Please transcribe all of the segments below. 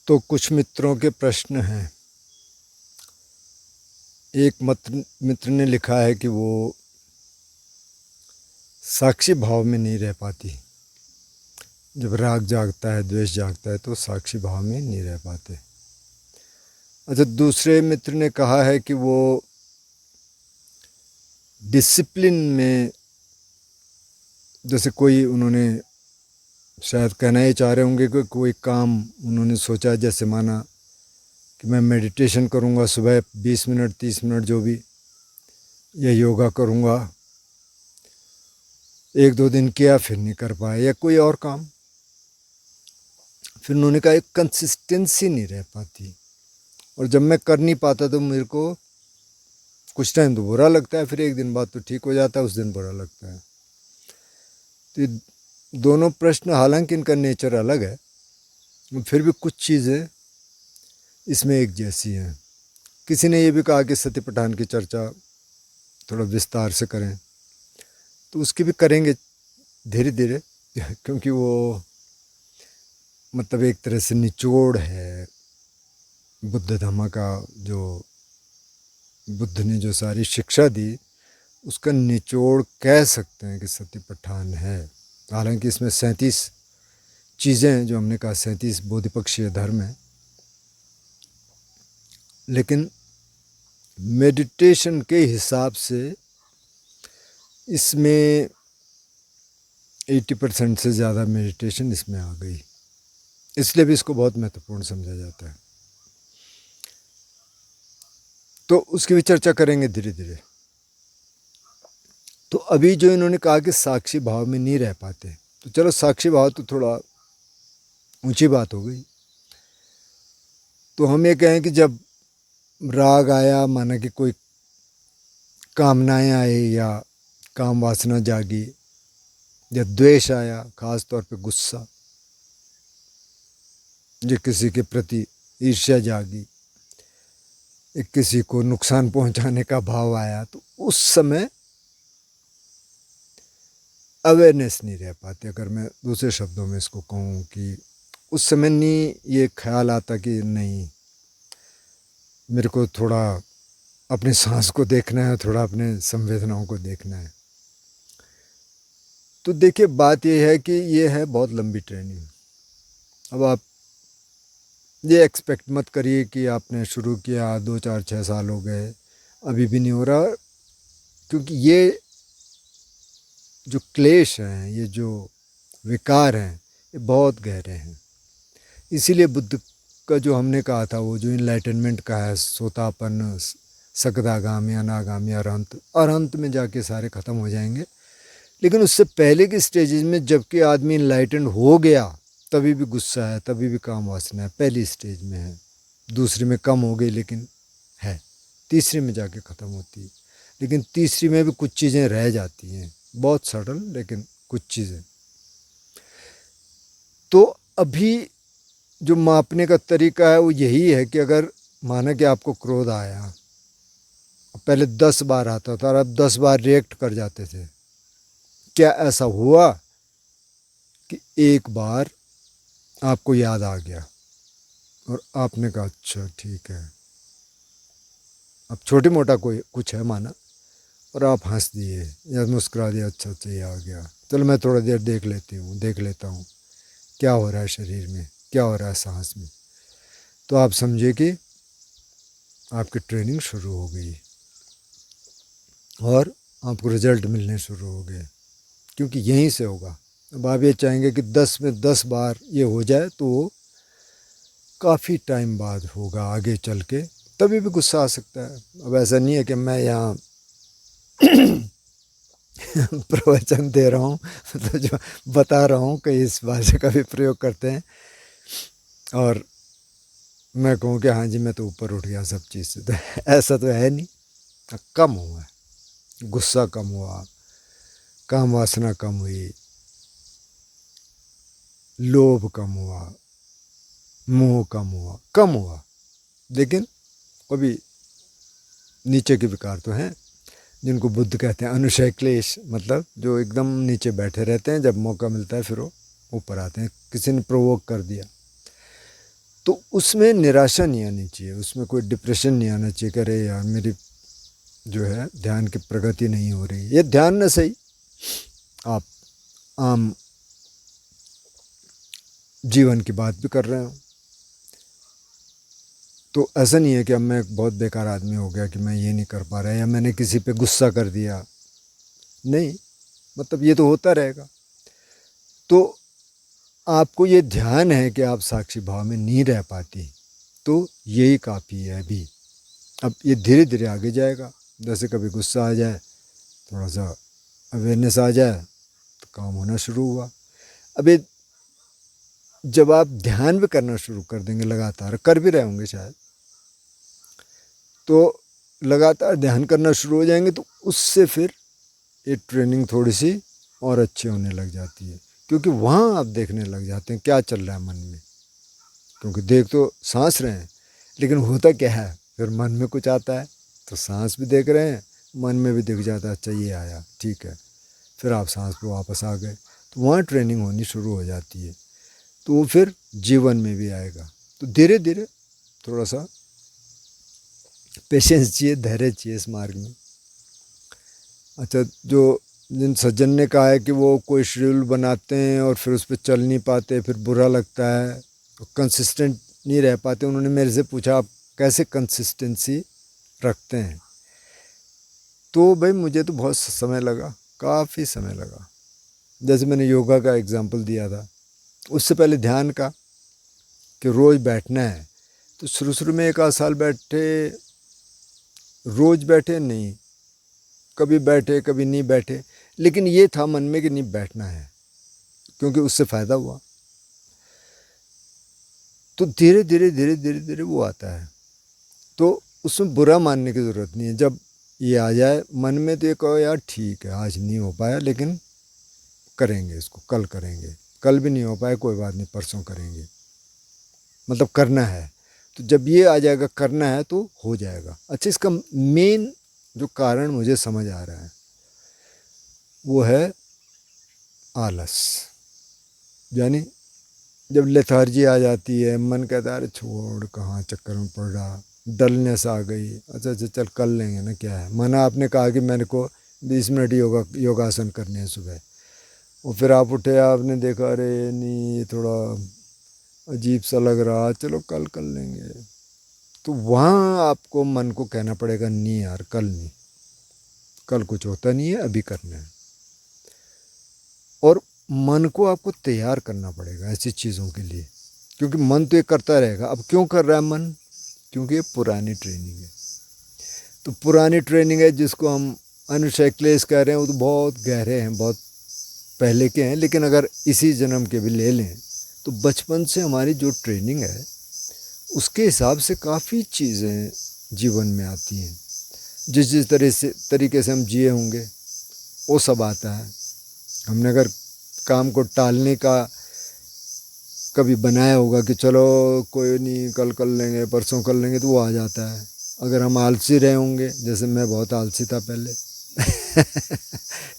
तो कुछ मित्रों के प्रश्न हैं। एक मित्र ने लिखा है कि वो साक्षी भाव में नहीं रह पाती। जब राग जागता है, द्वेष जागता है तो साक्षी भाव में नहीं रह पाते। अच्छा, दूसरे मित्र ने कहा है कि वो डिसिप्लिन में, जैसे कोई उन्होंने शायद कहना ही चाह रहे होंगे कि कोई काम उन्होंने सोचा, जैसे माना कि मैं मेडिटेशन करूँगा सुबह 20 मिनट 30 मिनट जो भी, या योगा करूँगा, एक दो दिन किया फिर नहीं कर पाया, या कोई और काम। फिर उन्होंने कहा एक कंसिस्टेंसी नहीं रह पाती, और जब मैं कर नहीं पाता तो मेरे को कुछ टाइम तो बुरा लगता है, फिर एक दिन बाद तो ठीक हो जाता है, उस दिन बुरा लगता है। तो ये दोनों प्रश्न, हालांकि इनका नेचर अलग है, फिर भी कुछ चीज़ें इसमें एक जैसी हैं। किसी ने ये भी कहा कि सत्यपठान की चर्चा थोड़ा विस्तार से करें, तो उसकी भी करेंगे धीरे धीरे, क्योंकि वो मतलब एक तरह से निचोड़ है बुद्ध धम्म का। जो बुद्ध ने जो सारी शिक्षा दी, उसका निचोड़ कह सकते हैं कि सत्यपठान है। हालांकि इसमें 37 चीज़ें हैं, जो हमने कहा 37 बोधिपक्षीय धर्म है, लेकिन मेडिटेशन के हिसाब से इसमें 80% से ज़्यादा मेडिटेशन इसमें आ गई, इसलिए भी इसको बहुत महत्वपूर्ण समझा जाता है। तो उसकी भी चर्चा करेंगे धीरे धीरे। तो अभी जो इन्होंने कहा कि साक्षी भाव में नहीं रह पाते, तो चलो साक्षी भाव तो थोड़ा ऊंची बात हो गई। तो हम ये कहें कि जब राग आया, माना कि कोई कामनाएं आए या काम वासना जागी, या द्वेष आया, खास तौर पे गुस्सा, जो किसी के प्रति ईर्ष्या जागी, एक किसी को नुकसान पहुंचाने का भाव आया, तो उस समय अवेयरनेस नहीं रह पाती। अगर मैं दूसरे शब्दों में इसको कहूँ कि उस समय नहीं ये ख्याल आता कि नहीं, मेरे को थोड़ा अपनी सांस को देखना है, थोड़ा अपने संवेदनाओं को देखना है। तो देखिए, बात ये है कि ये है बहुत लंबी ट्रेनिंग। अब आप ये एक्सपेक्ट मत करिए कि आपने शुरू किया 2 4 6 साल हो गए अभी भी नहीं हो रहा, क्योंकि ये जो क्लेश हैं, ये जो विकार हैं, ये बहुत गहरे हैं। इसीलिए बुद्ध का जो हमने कहा था, वो जो इनलाइटनमेंट का है, सोतापन्न, सकदागामी, अनागामी, अरहंत, अरहंत में जाके सारे ख़त्म हो जाएंगे। लेकिन उससे पहले की स्टेजेस में जबकि आदमी इनलाइटेंड हो गया, तभी भी गुस्सा है, तभी भी काम वासना है, पहली स्टेज में है। दूसरी में कम हो गई लेकिन है, तीसरी में जाके ख़त्म होती है। लेकिन तीसरी में भी कुछ चीज़ें रह जाती हैं, बहुत सटल, लेकिन कुछ चीज़ें। तो अभी जो मापने का तरीका है वो यही है कि अगर माना कि आपको क्रोध आया, पहले 10 बार आता था और अब 10 बार रिएक्ट कर जाते थे, क्या ऐसा हुआ कि एक बार आपको याद आ गया और आपने कहा अच्छा ठीक है, अब छोटी मोटा कोई कुछ है माना, और आप हंस दिए या मुस्कुरा दिया, अच्छा अच्छा ये आ गया, चलो मैं थोड़ा देर देख लेता हूँ क्या हो रहा है शरीर में, क्या हो रहा है सांस में। तो आप समझिए कि आपकी ट्रेनिंग शुरू हो गई और आपको रिजल्ट मिलने शुरू हो गए, क्योंकि यहीं से होगा। अब आप ये चाहेंगे कि 10 में 10 बार ये हो जाए, तो वो काफ़ी टाइम बाद होगा आगे चल के, तभी भी गुस्सा आ सकता है। अब ऐसा नहीं है कि मैं यहाँ प्रवचन दे रहा हूँ तो जो बता रहा हूँ कई इस भाषा का भी प्रयोग करते हैं, और मैं कहूँ कि हाँ जी मैं तो ऊपर उठ गया सब चीज़ से, तो ऐसा तो है नहीं। कम हुआ, गुस्सा कम हुआ, काम वासना कम हुई, लोभ कम हुआ, मोह कम हुआ, लेकिन अभी नीचे के विकार तो हैं, जिनको बुद्ध कहते हैं अनुशय क्लेश, मतलब जो एकदम नीचे बैठे रहते हैं, जब मौका मिलता है फिर वो ऊपर आते हैं। किसी ने प्रोवोक कर दिया तो उसमें निराशा नहीं आनी चाहिए, उसमें कोई डिप्रेशन नहीं आना चाहिए कि अरे यार मेरी जो है ध्यान की प्रगति नहीं हो रही। ये ध्यान न सही, आप आम जीवन की बात भी कर रहे हो। तो ऐसा नहीं है कि अब मैं एक बहुत बेकार आदमी हो गया कि मैं ये नहीं कर पा रहा या मैंने किसी पे गुस्सा कर दिया, नहीं, मतलब ये तो होता रहेगा। तो आपको ये ध्यान है कि आप साक्षी भाव में नहीं रह पाती, तो यही काफ़ी है अभी। अब ये धीरे धीरे आगे जाएगा, जैसे कभी गुस्सा आ जाए, थोड़ा सा अवेयरनेस आ जाए तो काम होना शुरू हुआ। अब ये जब आप ध्यान भी करना शुरू कर देंगे, लगातार कर भी रहे होंगे शायद, तो लगातार ध्यान करना शुरू हो जाएंगे, तो उससे फिर ये ट्रेनिंग थोड़ी सी और अच्छी होने लग जाती है, क्योंकि वहाँ आप देखने लग जाते हैं क्या चल रहा है मन में। क्योंकि देख तो सांस रहे हैं, लेकिन होता क्या है, फिर मन में कुछ आता है तो सांस भी देख रहे हैं, मन में भी दिख जाता है, अच्छा ये आया, ठीक है, फिर आप सांस पे वापस आ गए, तो वहाँ ट्रेनिंग होनी शुरू हो जाती है। तो वो फिर जीवन में भी आएगा। तो धीरे धीरे थोड़ा सा पेशेंस चाहिए, धैर्य चाहिए इस मार्ग में। अच्छा, जो जिन सज्जन ने कहा है कि वो कोई शेड्यूल बनाते हैं और फिर उस पर चल नहीं पाते, फिर बुरा लगता है, कंसिस्टेंट नहीं रह पाते, उन्होंने मेरे से पूछा आप कैसे कंसिस्टेंसी रखते हैं। तो भाई मुझे तो बहुत समय लगा, काफ़ी समय लगा। जैसे मैंने योगा का एग्जांपल दिया था, उससे पहले ध्यान का, कि रोज़ बैठना है, तो शुरू शुरू में 1 आध साल बैठे, रोज़ बैठे नहीं, कभी बैठे कभी नहीं बैठे, लेकिन ये था मन में कि नहीं बैठना है, क्योंकि उससे फ़ायदा हुआ। तो धीरे धीरे धीरे धीरे धीरे वो आता है, तो उसमें बुरा मानने की ज़रूरत नहीं है। जब ये आ जाए मन में तो ये कहो यार ठीक है, आज नहीं हो पाया, लेकिन करेंगे इसको, कल करेंगे, कल भी नहीं हो पाया कोई बात नहीं, परसों करेंगे, मतलब करना है। तो जब ये आ जाएगा करना है तो हो जाएगा। अच्छा, इसका मेन जो कारण मुझे समझ आ रहा है वो है आलस। यानी जब लेथार्जी आ जाती है, मन कहता है अरे छोड़, कहाँ चक्कर में पड़ रहा, डलनेस आ गई, अच्छा अच्छा चल कर लेंगे ना, क्या है, माना आपने कहा कि मेरे को 20 मिनट योगासन करने हैं सुबह, और फिर आप उठे, आपने देखा अरे नहीं ये थोड़ा अजीब सा लग रहा, चलो कल कर लेंगे, तो वहाँ आपको मन को कहना पड़ेगा नहीं यार कल नहीं, कल कुछ होता नहीं है, अभी करना है। और मन को आपको तैयार करना पड़ेगा ऐसी चीज़ों के लिए, क्योंकि मन तो ये करता रहेगा। अब क्यों कर रहा है मन, क्योंकि ये पुरानी ट्रेनिंग है। तो पुरानी ट्रेनिंग है जिसको हम अनुशय क्लेश कह रहे हैं, वो तो बहुत गहरे हैं, बहुत पहले के हैं, लेकिन अगर इसी जन्म के भी ले लें तो बचपन से हमारी जो ट्रेनिंग है उसके हिसाब से काफ़ी चीज़ें जीवन में आती हैं। जिस जिस तरीके से हम जिए होंगे वो सब आता है। हमने अगर काम को टालने का कभी बनाया होगा कि चलो कोई नहीं कल कर लेंगे, परसों कर लेंगे, तो वो आ जाता है। अगर हम आलसी रहे होंगे, जैसे मैं बहुत आलसी था पहले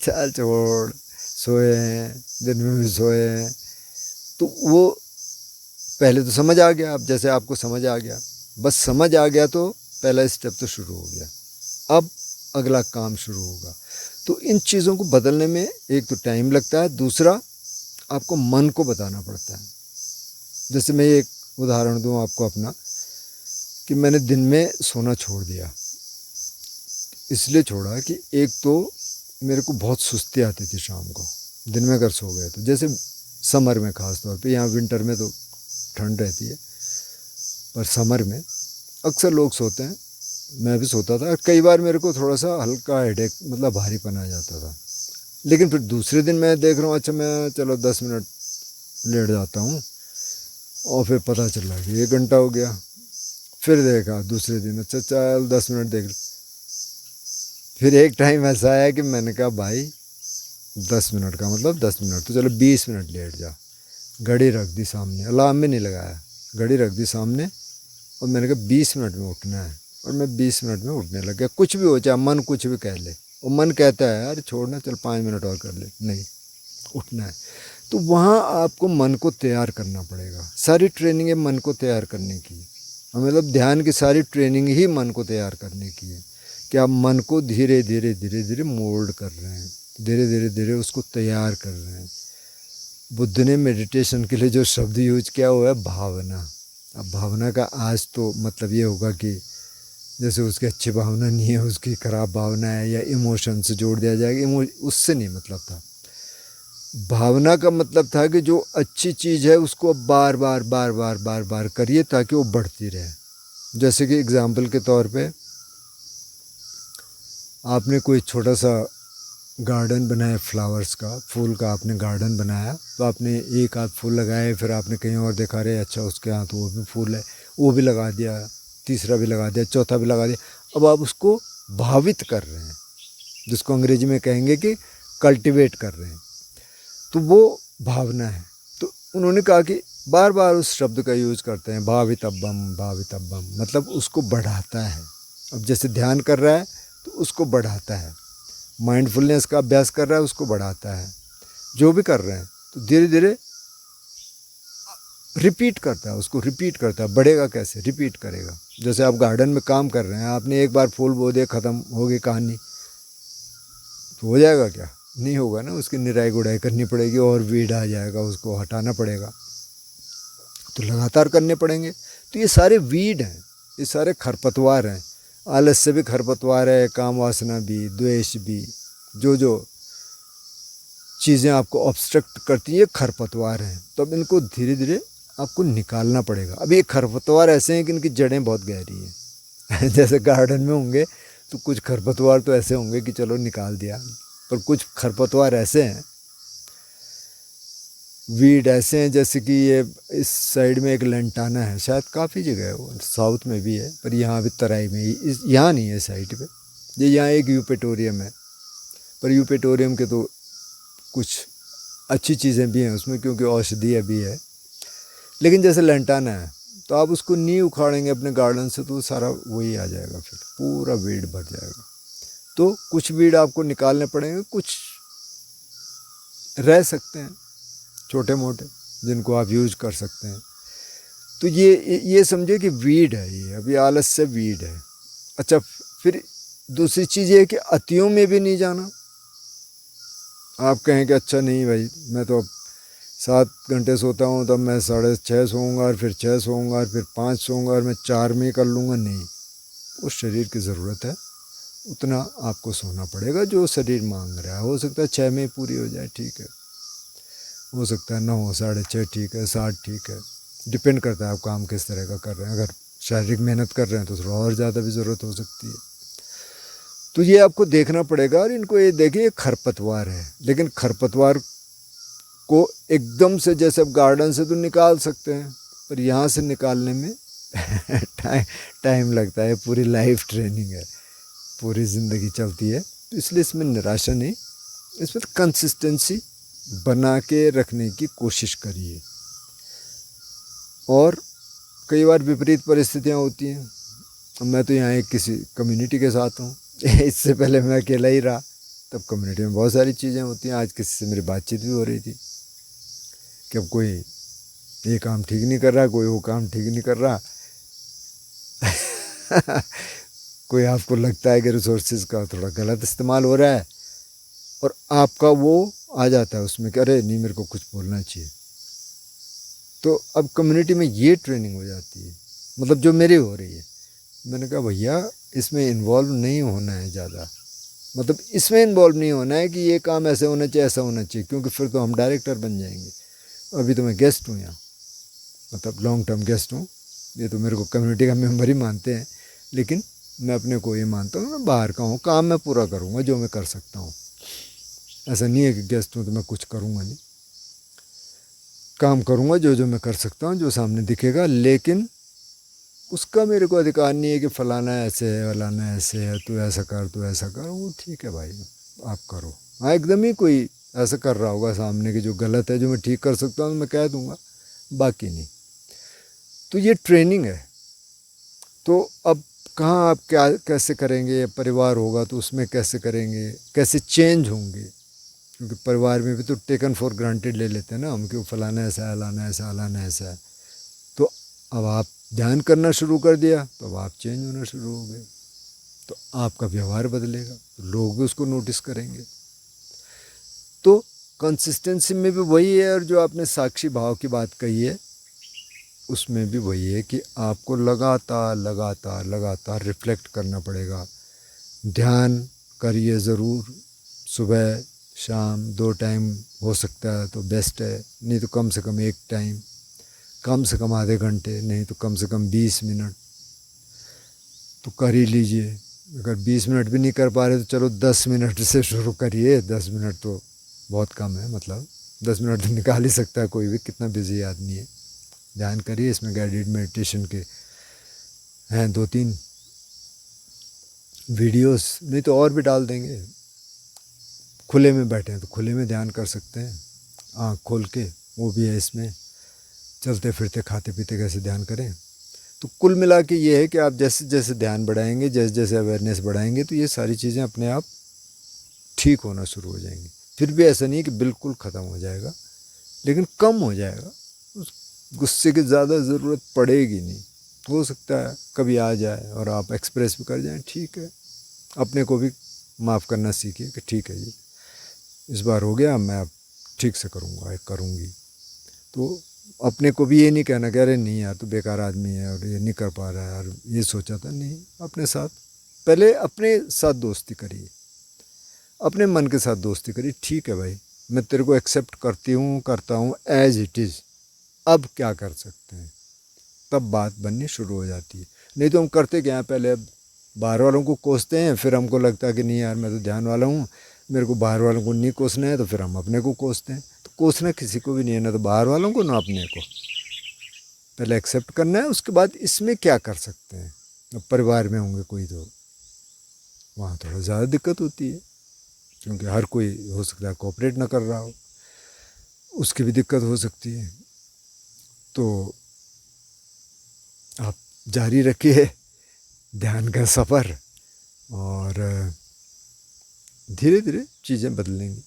चल छोड़, सोए हैं, दिन में भी सोए हैं, तो वो पहले तो समझ आ गया। अब जैसे आपको समझ आ गया, बस समझ आ गया तो पहला स्टेप तो शुरू हो गया, अब अगला काम शुरू होगा। तो इन चीज़ों को बदलने में एक तो टाइम लगता है, दूसरा आपको मन को बताना पड़ता है। जैसे मैं एक उदाहरण दूं आपको अपना, कि मैंने दिन में सोना छोड़ दिया, इसलिए छोड़ा कि एक तो मेरे को बहुत सुस्ती आती थी शाम को, दिन में अगर सो गए तो, जैसे समर में ख़ास तौर पे, यहाँ विंटर में तो ठंड रहती है, पर समर में अक्सर लोग सोते हैं, मैं भी सोता था। कई बार मेरे को थोड़ा सा हल्का हेडेक, मतलब भारीपन आ जाता था, लेकिन फिर दूसरे दिन मैं देख रहा हूँ अच्छा मैं चलो 10 मिनट लेट जाता हूँ, और फिर पता चला कि 1 घंटा हो गया। फिर देखा दूसरे दिन, अच्छा चल 10 मिनट देख। फिर एक टाइम ऐसा आया कि मैंने कहा भाई 10 मिनट का मतलब 10 मिनट, तो चलो 20 मिनट लेट जा। घड़ी रख दी सामने, अलार्म भी नहीं लगाया, घड़ी रख दी सामने, और मैंने कहा 20 मिनट में उठना है, और मैं 20 मिनट में उठने लग गया। कुछ भी हो चाहे मन कुछ भी कह ले, और मन कहता है यार छोड़ना, चल 5 मिनट और कर ले, नहीं, उठना है। तो वहाँ आपको मन को तैयार करना पड़ेगा। सारी ट्रेनिंग है मन को तैयार करने की, मतलब ध्यान की सारी ट्रेनिंग ही मन को तैयार करने की है कि आप मन को धीरे धीरे धीरे धीरे मोल्ड कर रहे हैं, धीरे धीरे धीरे उसको तैयार कर रहे हैं। बुद्ध ने मेडिटेशन के लिए जो शब्द यूज किया हुआ है भावना। अब भावना का आज तो मतलब ये होगा कि जैसे उसकी अच्छी भावना नहीं है, उसकी खराब भावना है, या इमोशन से जोड़ दिया जाएगा। उससे नहीं मतलब था। भावना का मतलब था कि जो अच्छी चीज़ है उसको बार बार बार बार बार बार करिए ताकि वो बढ़ती रहे। जैसे कि एग्ज़ाम्पल के तौर पे आपने कोई छोटा सा गार्डन बनाया, फ्लावर्स का, फूल का आपने गार्डन बनाया, तो आपने एक आध फूल लगाए, फिर आपने कहीं और देखा रहे अच्छा उसके यहाँ तो वो भी फूल है, वो भी लगा दिया, तीसरा भी लगा दिया, चौथा भी लगा दिया। अब आप उसको भावित कर रहे हैं, जिसको अंग्रेजी में कहेंगे कि कल्टीवेट कर रहे हैं, तो वो भावना है। तो उन्होंने कहा कि बार बार उस शब्द का यूज़ करते हैं, भावितव्यम, मतलब उसको बढ़ाता है। अब जैसे ध्यान कर रहा है तो उसको बढ़ाता है, माइंडफुलनेस का अभ्यास कर रहा है उसको बढ़ाता है, जो भी कर रहे हैं तो धीरे धीरे रिपीट करता है, उसको रिपीट करता है। बढ़ेगा कैसे? रिपीट करेगा। जैसे आप गार्डन में काम कर रहे हैं, आपने एक बार फूल बो दिया, ख़त्म हो गई कहानी, तो हो जाएगा क्या? नहीं होगा ना, उसकी निराई गुड़ाई करनी पड़ेगी और वीड आ जाएगा, उसको हटाना पड़ेगा, तो लगातार करने पड़ेंगे। तो ये सारे वीड हैं, ये सारे खरपतवार हैं। आलस्य भी खरपतवार है, काम वासना भी, द्वेष भी, जो जो चीज़ें आपको ऑब्स्ट्रक्ट करती हैं खरपतवार हैं। तो अब इनको धीरे धीरे आपको निकालना पड़ेगा। अब ये खरपतवार ऐसे हैं कि इनकी जड़ें बहुत गहरी हैं जैसे गार्डन में होंगे तो कुछ खरपतवार तो ऐसे होंगे कि चलो निकाल दिया, पर कुछ खरपतवार ऐसे हैं, वीड ऐसे हैं, जैसे कि ये इस साइड में एक लंटाना है, शायद काफ़ी जगह है वो, साउथ में भी है, पर यहाँ भी तराई में ही, यहाँ नहीं है साइड पे। ये यहाँ एक यूपेटोरियम है, पर यूपेटोरियम के तो कुछ अच्छी चीज़ें भी हैं उसमें, क्योंकि औषधीय भी है। लेकिन जैसे लंटाना है, तो आप उसको नहीं उखाड़ेंगे अपने गार्डन से तो सारा वही आ जाएगा, फिर पूरा वीड भर जाएगा। तो कुछ वीड आपको निकालने पड़ेंगे, कुछ रह सकते हैं छोटे मोटे, जिनको आप यूज़ कर सकते हैं। तो ये समझे कि वीड है, ये अभी आलस्य वीड है। अच्छा, फिर दूसरी चीज़ ये है कि अतियों में भी नहीं जाना। आप कहें कि अच्छा नहीं भाई, मैं तो अब 7 घंटे सोता हूँ, तब मैं 6:30 सोऊंगा, और फिर 6 सोऊंगा, और फिर 5 सोऊंगा, और मैं 4 में कर लूँगा। नहीं, उस शरीर की ज़रूरत है, उतना आपको सोना पड़ेगा जो शरीर मांग रहा है। हो सकता है 6 में पूरी हो जाए, ठीक है, हो सकता है 9, 6:30 ठीक है, 7 ठीक है, डिपेंड करता है आप काम किस तरह का कर रहे हैं। अगर शारीरिक मेहनत कर रहे हैं तो थोड़ा और ज़्यादा भी ज़रूरत हो सकती है। तो ये आपको देखना पड़ेगा। और इनको ये देखिए, ये खरपतवार है, लेकिन खरपतवार को एकदम से जैसे अब गार्डन से तो निकाल सकते हैं, पर यहाँ से निकालने में टाइम लगता है। पूरी लाइफ ट्रेनिंग है, पूरी ज़िंदगी चलती है। तो इसलिए इसमें निराशा नहीं, इसमें कंसिस्टेंसी बना के रखने की कोशिश करिए। और कई बार विपरीत परिस्थितियाँ होती हैं। अब मैं तो यहाँ एक किसी कम्युनिटी के साथ हूँ इससे पहले मैं अकेला ही रहा, तब कम्युनिटी में बहुत सारी चीज़ें होती हैं। आज किसी से मेरी बातचीत भी हो रही थी कि अब कोई ये काम ठीक नहीं कर रहा, कोई वो काम ठीक नहीं कर रहा कोई आपको लगता है कि रिसोर्सेज का थोड़ा गलत इस्तेमाल हो रहा है, और आपका वो आ जाता है उसमें कि अरे नहीं, मेरे को कुछ बोलना चाहिए। तो अब कम्युनिटी में ये ट्रेनिंग हो जाती है, मतलब जो मेरी हो रही है। मैंने कहा भैया इसमें इन्वॉल्व नहीं होना है ज़्यादा, मतलब इसमें इन्वॉल्व नहीं होना है कि ये काम ऐसे होना चाहिए, ऐसा होना चाहिए, क्योंकि फिर तो हम डायरेक्टर बन जाएंगे। अभी तो मैं गेस्ट हूँ यहाँ, मतलब लॉन्ग टर्म गेस्ट हूँ। ये तो मेरे को कम्युनिटी का मेम्बर ही मानते हैं, लेकिन मैं अपने को ये मानता हूँ मैं बाहर का हूँ, काम मैं पूरा करूँगा जो मैं कर सकता हूँ। ऐसा नहीं है कि गेस्ट हूँ तो मैं कुछ करूँगा नहीं, काम करूँगा जो जो मैं कर सकता हूँ, जो सामने दिखेगा। लेकिन उसका मेरे को अधिकार नहीं है कि फ़लाना ऐसे है, फलाना ऐसे है, तू ऐसा कर, तू ऐसा कर। वो ठीक है भाई, आप करो। हाँ, एकदम ही कोई ऐसा कर रहा होगा सामने कि जो गलत है, जो मैं ठीक कर सकता हूँ तो मैं कह दूँगा, बाकी नहीं। तो ये ट्रेनिंग है। तो अब कहाँ आप क्या कैसे करेंगे, परिवार होगा तो उसमें कैसे करेंगे, कैसे चेंज होंगे, क्योंकि परिवार में भी तो टेकन फॉर ग्रांटेड ले लेते हैं ना हम, क्यों फलाना ऐसा है, अलाना ऐसा, अलाना ऐसा है। तो अब आप ध्यान करना शुरू कर दिया तो अब आप चेंज होना शुरू हो गए, तो आपका व्यवहार बदलेगा, तो लोग भी उसको नोटिस करेंगे। तो कंसिस्टेंसी में भी वही है, और जो आपने साक्षी भाव की बात कही है उसमें भी वही है कि आपको लगातार लगातार लगातार रिफ्लेक्ट करना पड़ेगा। ध्यान करिए ज़रूर, सुबह शाम 2 टाइम हो सकता है तो बेस्ट है, नहीं तो कम से कम 1 टाइम, कम से कम आधे घंटे, नहीं तो कम से कम 20 मिनट तो कर ही लीजिए। अगर 20 मिनट भी नहीं कर पा रहे तो चलो 10 मिनट से शुरू करिए। 10 मिनट तो बहुत कम है, मतलब 10 मिनट तो निकाल ही सकता है कोई भी, कितना बिजी आदमी है। ध्यान करिए, इसमें गाइडेड मेडिटेशन के हैं 2-3 वीडियोस, नहीं तो और भी डाल देंगे। खुले में बैठे हैं तो खुले में ध्यान कर सकते हैं, आँख खोल के, वो भी है इसमें। चलते फिरते खाते पीते कैसे ध्यान करें। तो कुल मिला के ये है कि आप जैसे जैसे ध्यान बढ़ाएंगे, जैसे जैसे अवेयरनेस बढ़ाएंगे, तो ये सारी चीज़ें अपने आप ठीक होना शुरू हो जाएंगी। फिर भी ऐसा नहीं है कि बिल्कुल ख़त्म हो जाएगा, लेकिन कम हो जाएगा। उस गुस्से की ज़्यादा ज़रूरत पड़ेगी नहीं। हो सकता है कभी आ जाए और आप एक्सप्रेस भी कर जाएं, ठीक है। अपने को भी माफ़ करना सीखिए कि ठीक है जी, इस बार हो गया, मैं अब ठीक से करूँगा, करूँगी। तो अपने को भी ये नहीं कहना कि अरे नहीं यार तो बेकार आदमी है और ये नहीं कर पा रहा है, और ये सोचा था। नहीं, अपने साथ पहले अपने साथ दोस्ती करिए, अपने मन के साथ दोस्ती करिए। ठीक है भाई, मैं तेरे को एक्सेप्ट करती हूँ, करता हूँ एज इट इज़, अब क्या कर सकते हैं, तब बात बननी शुरू हो जाती है। नहीं तो हम करते क्या हैं, पहले अब बाहर वालों को कोसते हैं, फिर हमको लगता है कि नहीं यार मैं तो ध्यान वाला हूँ, मेरे को बाहर वालों को नहीं कोसना है, तो फिर हम अपने को कोसते हैं। तो कोसना किसी को भी नहीं है, ना तो बाहर वालों को ना अपने को। पहले एक्सेप्ट करना है, उसके बाद इसमें क्या कर सकते हैं। अब परिवार में होंगे कोई तो वहाँ थोड़ा ज़्यादा दिक्कत होती है, क्योंकि हर कोई हो सकता है कोऑपरेट ना कर रहा हो, उसकी भी दिक्कत हो सकती है। तो आप जारी रखिए ध्यान का सफ़र, और धीरे धीरे चीज़ें बदलेंगी।